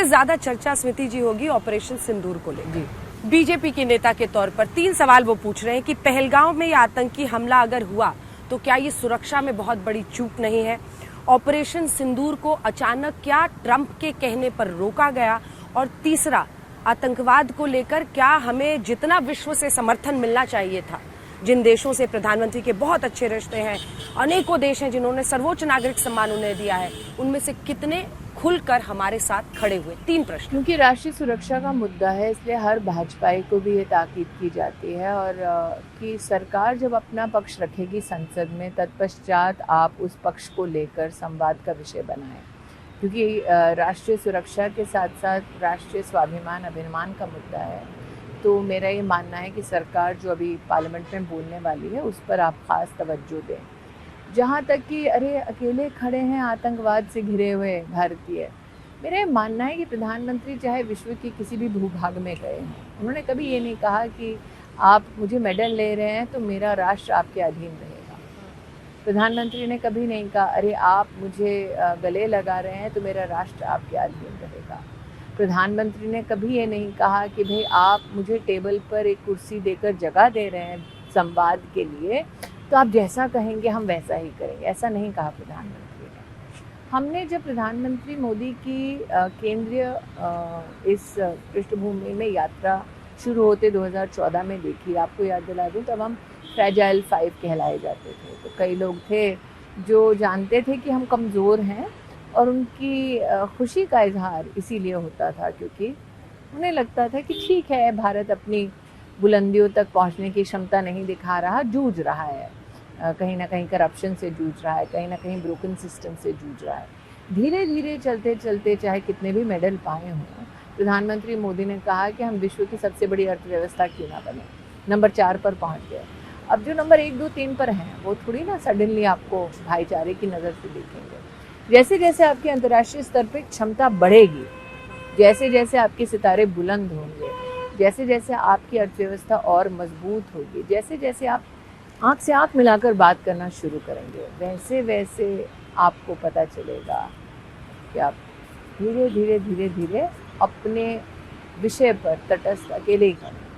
सबसे ज्यादा चर्चा स्मृति जी होगी ऑपरेशन सिंदूर को लेकर। बीजेपी के नेता के तौर पर 3 सवाल वो पूछ रहे हैं कि पहलगांव में ये आतंकी हमला अगर हुआ तो क्या ये सुरक्षा में बहुत बड़ी चूक नहीं है? ऑपरेशन सिंदूर को अचानक क्या ट्रंप के कहने पर रोका गया? और तीसरा, आतंकवाद को लेकर क्या हमें जितना विश्व से समर्थन मिलना चाहिए था, जिन देशों से प्रधानमंत्री के बहुत अच्छे रिश्ते हैं, अनेकों देश हैं जिन्होंने सर्वोच्च नागरिक सम्मान उन्हें दिया है, उनमें से कितने खुलकर हमारे साथ खड़े हुए? 3 प्रश्न। क्योंकि राष्ट्रीय सुरक्षा का मुद्दा है, इसलिए हर भाजपाई को भी ये ताकीद की जाती है और कि सरकार जब अपना पक्ष रखेगी संसद में, तत्पश्चात आप उस पक्ष को लेकर संवाद का विषय बनाएं। क्योंकि राष्ट्रीय सुरक्षा के साथ साथ राष्ट्रीय स्वाभिमान अभिमान का मुद्दा है, तो मेरा ये मानना है कि सरकार जो अभी पार्लियामेंट में बोलने वाली है उस पर आप खास तवज्जो दें। जहाँ तक कि अरे अकेले खड़े हैं आतंकवाद से घिरे हुए भारतीय, मेरा ये मानना है कि प्रधानमंत्री चाहे विश्व के किसी भी भूभाग में गए हैं, उन्होंने कभी ये नहीं कहा कि आप मुझे मेडल ले रहे हैं तो मेरा राष्ट्र आपके अधीन रहेगा। प्रधानमंत्री ने कभी नहीं कहा अरे आप मुझे गले लगा रहे हैं तो मेरा राष्ट्र आपके अधीन रहेगा। प्रधानमंत्री ने कभी ये नहीं कहा कि भाई आप मुझे टेबल पर एक कुर्सी देकर जगह दे रहे हैं संवाद के लिए, तो आप जैसा कहेंगे हम वैसा ही करेंगे। ऐसा नहीं कहा प्रधानमंत्री ने। हमने जब प्रधानमंत्री मोदी की केंद्रीय इस पृष्ठभूमि में यात्रा शुरू होते 2014 में देखी, आपको याद दिला दूँ, तब हम फ्रैजाइल 5 कहलाए जाते थे। तो कई लोग थे जो जानते थे कि हम कमज़ोर हैं और उनकी खुशी का इजहार इसीलिए होता था क्योंकि उन्हें लगता था कि ठीक है, भारत अपनी बुलंदियों तक पहुंचने की क्षमता नहीं दिखा रहा, जूझ रहा है, कहीं ना कहीं करप्शन से जूझ रहा है, कहीं ना कहीं ब्रोकन सिस्टम से जूझ रहा है। धीरे धीरे चलते चलते चाहे कितने भी मेडल पाए हों, प्रधानमंत्री मोदी ने कहा कि हम विश्व की सबसे बड़ी अर्थव्यवस्था क्यों ना बने, नंबर 4 पर पहुंच गए। अब जो नंबर 1, 2, 3 पर हैं वो थोड़ी ना सडनली आपको भाईचारे की नज़र से देखेंगे। जैसे जैसे आपकी अंतर्राष्ट्रीय स्तर पर क्षमता बढ़ेगी, जैसे जैसे आपके सितारे बुलंद होंगे, जैसे जैसे आपकी अर्थव्यवस्था और मजबूत होगी, जैसे जैसे आप आँख से आँख मिलाकर बात करना शुरू करेंगे, वैसे वैसे आपको पता चलेगा कि आप धीरे धीरे धीरे धीरे अपने विषय पर तटस्थ अकेले ही खड़े।